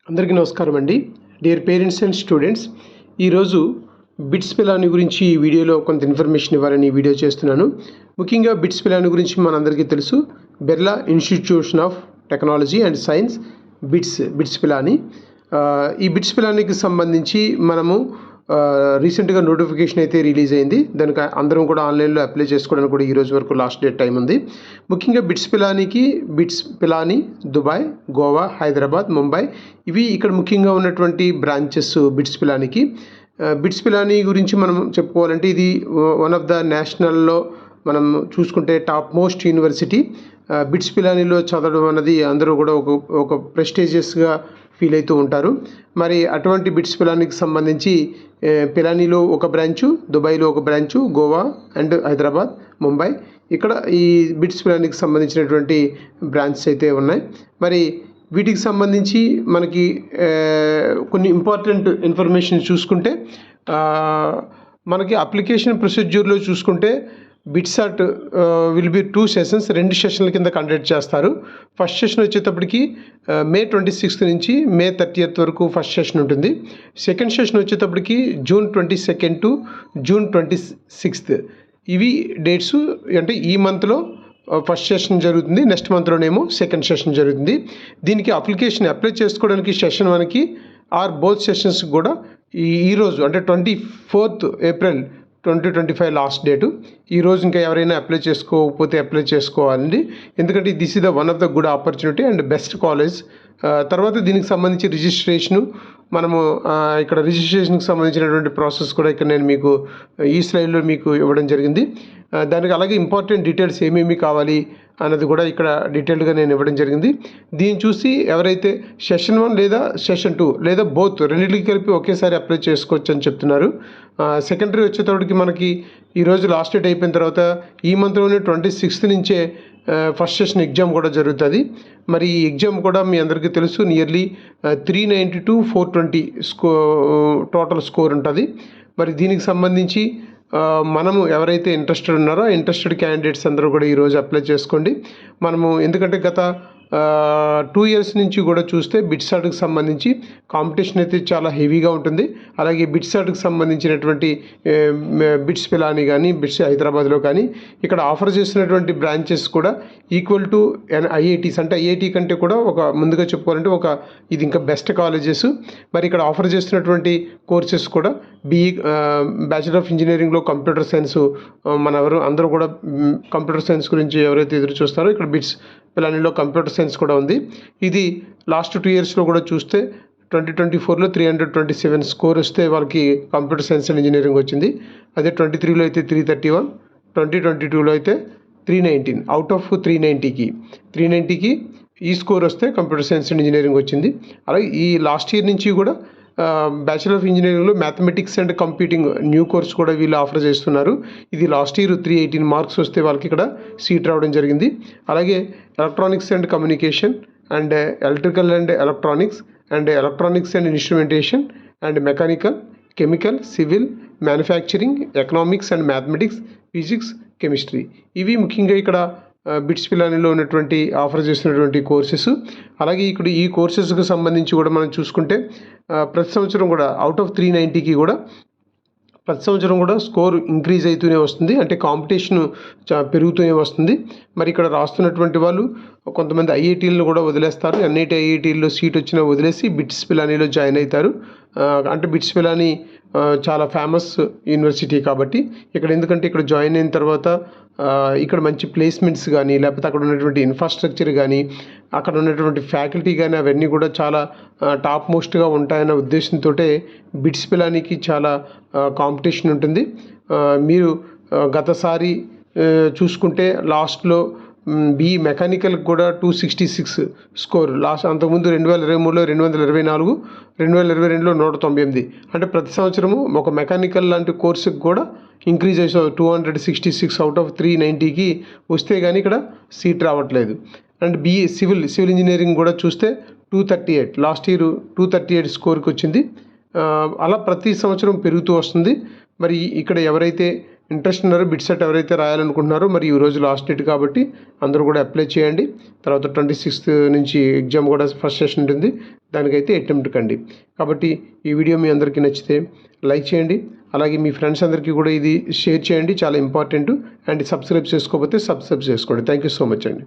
అందరికీ నమస్కారం అండి. డియర్ పేరెంట్స్ అండ్ స్టూడెంట్స్, ఈరోజు బిట్స్ పిలాని గురించి ఈ వీడియోలో కొంత ఇన్ఫర్మేషన్ ఇవ్వాలని ఈ వీడియో చేస్తున్నాను. ముఖ్యంగా బిట్స్ పిలాని గురించి మనందరికీ తెలుసు. Birla institution of technology and science bits Pilani. ఈ బిట్స్ పిలానికి సంబంధించి మనము రీసెంట్గా నోటిఫికేషన్ అయితే రిలీజ్ అయింది. దానికి అందరం కూడా ఆన్లైన్లో అప్లై చేసుకోవడానికి కూడా ఈ రోజు వరకు లాస్ట్ డేట్ టైం ఉంది. ముఖ్యంగా బిట్స్ పిలాని దుబాయ్, గోవా, హైదరాబాద్, ముంబై ఇవి ఇక్కడ ముఖ్యంగా ఉన్నటువంటి బ్రాంచెస్ బిట్స్ పిలాని గురించి మనం చెప్పుకోవాలంటే ఇది వన్ ఆఫ్ ద నేషనల్లో మనం చూసుకుంటే టాప్ మోస్ట్ యూనివర్సిటీ. బిట్స్ పిలానిలో చదవడం అన్నది అందరూ కూడా ఒక ప్రెస్టీజియస్గా ఫీల్ అవుతూ ఉంటారు. మరి అటువంటి బిట్స్ పిలానికి సంబంధించి పిలానీలో ఒక బ్రాంచు, దుబాయ్లో ఒక బ్రాంచు, గోవా అండ్ హైదరాబాద్, ముంబై ఇక్కడ ఈ బిట్స్ పిలానికి సంబంధించినటువంటి బ్రాంచెస్ అయితే ఉన్నాయి. మరి వీటికి సంబంధించి మనకి కొన్ని ఇంపార్టెంట్ ఇన్ఫర్మేషన్ చూసుకుంటే మనకి అప్లికేషన్ ప్రొసీజ్యూర్లో చూసుకుంటే బిట్సాట్ విల్ బి 2 సెషన్స్, 2 సెషన్ల కింద కండక్ట్ చేస్తారు. ఫస్ట్ సెషన్ వచ్చేటప్పటికి మే 26 నుంచి మే 30 వరకు ఫస్ట్ సెషన్ ఉంటుంది. సెకండ్ సెషన్ వచ్చేటప్పటికి జూన్ 22 టు జూన్ 26 ఇవి డేట్స్. అంటే ఈ మంత్లో ఫస్ట్ సెషన్ జరుగుతుంది, నెక్స్ట్ మంత్లోనేమో సెకండ్ సెషన్ జరుగుతుంది. దీనికి అప్లై చేసుకోవడానికి సెషన్ 1కి ఆర్ బోత్ సెషన్స్ కూడా ఈరోజు అంటే 24th ఏప్రిల్ 2025 లాస్ట్ డేటు. ఈరోజు ఇంకా ఎవరైనా అప్లై చేసుకోకపోతే అప్లై చేసుకోవాలండి. ఎందుకంటే this is the one of the good opportunity and best college. తర్వాత దీనికి సంబంధించి రిజిస్ట్రేషను మనము ఇక్కడ రిజిస్ట్రేషన్కి సంబంధించినటువంటి ప్రాసెస్ కూడా ఇక్కడ నేను మీకు ఈ స్లైడ్లో మీకు ఇవ్వడం జరిగింది. దానికి అలాగే ఇంపార్టెంట్ డీటెయిల్స్ ఏమేమి కావాలి అన్నది కూడా ఇక్కడ డీటెయిల్డ్గా నేను ఇవ్వడం జరిగింది. దీన్ని చూసి ఎవరైతే సెషన్ 1 లేదా సెషన్ 2 లేదా బోత్ రెండింటికి కలిపి ఒకేసారి అప్లై చేసుకోవచ్చు అని చెప్తున్నారు. సెకండరీ వచ్చేటప్పటికి మనకి ఈరోజు లాస్ట్ డేట్ అయిపోయిన తర్వాత ఈ మంత్లోనే 26th నుంచే ఫస్ట్ సెషన్ ఎగ్జామ్ కూడా జరుగుతుంది. మరి ఈ ఎగ్జామ్ కూడా మీ అందరికీ తెలుసు, నియర్లీ 390 to 420 టోటల్ స్కోర్ ఉంటుంది. మరి దీనికి సంబంధించి మనము ఎవరైతే ఇంట్రెస్టెడ్ ఉన్నారో ఇంట్రెస్టెడ్ క్యాండిడేట్స్ అందరూ కూడా ఈరోజు అప్లై చేసుకోండి. మనము ఎందుకంటే గత 2 years నుంచి కూడా చూస్తే బిట్సాట్కి సంబంధించి కాంపిటీషన్ అయితే చాలా హెవీగా ఉంటుంది. అలాగే బిట్సాట్కి సంబంధించినటువంటి బిట్స్ పిలాని కానీ బిట్స్ హైదరాబాద్లో కానీ ఇక్కడ ఆఫర్ చేసినటువంటి బ్రాంచెస్ కూడా ఈక్వల్ టు ఐఐటీస్, అంటే ఐఐటి కంటే కూడా ఒక ముందుగా చెప్పుకోవాలంటే ఇది ఇంకా బెస్ట్ కాలేజెస్. మరి ఇక్కడ ఆఫర్ చేస్తున్నటువంటి కోర్సెస్ కూడా బ్యాచిలర్ ఆఫ్ ఇంజనీరింగ్లో కంప్యూటర్ సైన్స్, అందరూ కూడా కంప్యూటర్ సైన్స్ గురించి ఎవరైతే ఎదురు చూస్తారో ఇక్కడ బిట్స్ పిలానిలో కంప్యూటర్ సైన్స్ కూడా ఉంది. ఇది లాస్ట్ 2 yearsలో కూడా చూస్తే 2024లో 327 స్కోర్ వస్తే వాళ్ళకి కంప్యూటర్ సైన్స్ అండ్ ఇంజనీరింగ్ వచ్చింది. అదే 23లో అయితే 331, 2022లో అయితే 319. అవుట్ ఆఫ్ 390కి ఈ స్కోర్ వస్తే కంప్యూటర్ సైన్స్ అండ్ ఇంజనీరింగ్ వచ్చింది. అలాగే ఈ లాస్ట్ ఇయర్ నుంచి కూడా బ్యాచిలర్ ఆఫ్ ఇంజనీరింగ్లో mathematics and computing new course కూడా వీళ్ళు ఆఫర్ చేస్తున్నారు. ఇది లాస్ట్ ఇయర్ 318 మార్క్స్ వస్తే వాళ్ళకి ఇక్కడ సీట్ రావడం జరిగింది. అలాగే electronics and communication and electrical and electronics and instrumentation and mechanical, chemical, civil, manufacturing, economics and mathematics, physics, chemistry ఇవి ముఖ్యంగా ఇక్కడ బిట్స్ పిలానిలో ఉన్నటువంటి ఆఫర్ చేస్తున్నటువంటి కోర్సెస్. అలాగే ఇక్కడ ఈ కోర్సెస్కి సంబంధించి కూడా మనం చూసుకుంటే ప్రతి సంవత్సరం కూడా అవుట్ ఆఫ్ 390కి కూడా ప్రతి సంవత్సరం కూడా స్కోర్ ఇంక్రీజ్ అవుతూనే వస్తుంది, అంటే కాంపిటీషన్ పెరుగుతూనే వస్తుంది. మరి ఇక్కడ రాస్తున్నటువంటి వాళ్ళు కొంతమంది ఐఐటీలను కూడా వదిలేస్తారు. ఎన్ఐటి ఐఐటీల్లో సీట్ వచ్చినా వదిలేసి బిట్స్ పిలానీలో జాయిన్ అవుతారు. అంటే బిట్స్ పిలాని చాలా ఫేమస్ యూనివర్సిటీ కాబట్టి ఎందుకంటే ఇక్కడ జాయిన్ అయిన తర్వాత ఇక్కడ మంచి ప్లేస్మెంట్స్ కానీ లేకపోతే అక్కడ ఉన్నటువంటి ఇన్ఫ్రాస్ట్రక్చర్ కానీ అక్కడ ఉన్నటువంటి ఫ్యాకల్టీ కానీ అవన్నీ కూడా చాలా టాప్ మోస్ట్గా ఉంటాయన్న ఉద్దేశంతో బిట్స్ పిలానికి చాలా కాంపిటీషన్ ఉంటుంది. మీరు గతసారి చూసుకుంటే లాస్ట్లో బీఈ మెకానికల్కి కూడా 266 స్కోర్ లాస్ట్. అంతకుముందు 2023లో 224, 2022లో 198. అంటే ప్రతి సంవత్సరము ఒక మెకానికల్ లాంటి కోర్సుకి కూడా ఇంక్రీజ్ అయ్యి 266 అవుట్ ఆఫ్ 390కి వస్తే కానీ ఇక్కడ సీట్ రావట్లేదు. అండ్ బీఈ సివిల్ ఇంజనీరింగ్ కూడా చూస్తే 238, లాస్ట్ ఇయర్ 238 స్కోర్కి వచ్చింది. అలా ప్రతి సంవత్సరం పెరుగుతూ వస్తుంది. మరి ఇక్కడ ఎవరైతే ఇంట్రెస్ట్ ఉన్నారో బిట్సెట్ ఎవరైతే రాయాలనుకుంటున్నారో మరి ఈ రోజు లాస్ట్ డేట్ కాబట్టి అందరూ కూడా అప్లై చేయండి. తర్వాత 26th నుంచి ఎగ్జామ్ కూడా ఫస్ట్ సెషన్ ఉంటుంది, దానికైతే అటెంప్ట్ కండి. కాబట్టి ఈ వీడియో మీ అందరికీ నచ్చితే లైక్ చేయండి, అలాగే మీ ఫ్రెండ్స్ అందరికీ కూడా ఇది షేర్ చేయండి, చాలా ఇంపార్టెంట్. అండ్ సబ్స్క్రైబ్ చేసుకోకపోతే సబ్స్క్రైబ్ చేసుకోండి. థ్యాంక్ యూ సో మచ్ అండి.